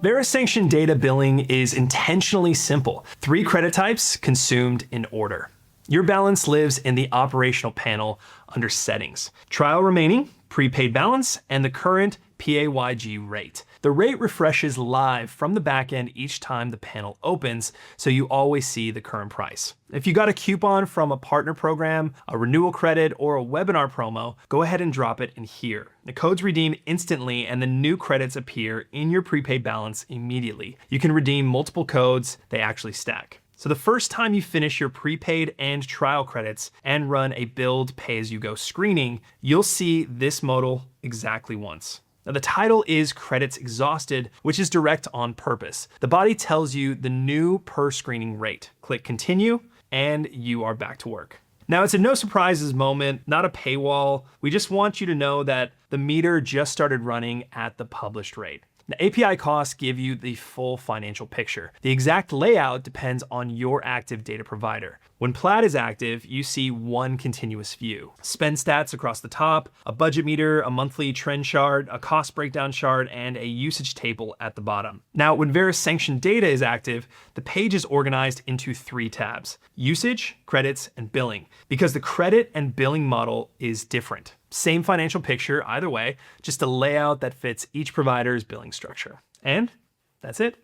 VeriSanction Data billing is intentionally simple. 3 credit types consumed in order. Your balance lives in the operational panel under Settings. Trial remaining, prepaid balance, and the current PAYG rate. The rate refreshes live from the backend each time the panel opens, so you always see the current price. If you got a coupon from a partner program, a renewal credit, or a webinar promo, go ahead and drop it in here. The code's redeemed instantly and the new credits appear in your prepaid balance immediately. You can redeem multiple codes, they actually stack. So the first time you finish your prepaid and trial credits and run a build pay-as-you-go screening, you'll see this modal exactly once. Now the title is Credits Exhausted, which is direct on purpose. The body tells you the new per screening rate. Click Continue, and you are back to work. Now it's a no surprises moment, not a paywall. We just want you to know that the meter just started running at the published rate. Now, API costs give you the full financial picture. The exact layout depends on your active data provider. When Plaid is active, you see one continuous view. Spend stats across the top, a budget meter, a monthly trend chart, a cost breakdown chart, and a usage table at the bottom. Now, when VeriSanction Data is active, the page is organized into 3 tabs: usage, credits, and billing, because the credit and billing model is different. Same financial picture either way, just a layout that fits each provider's billing structure. And that's it.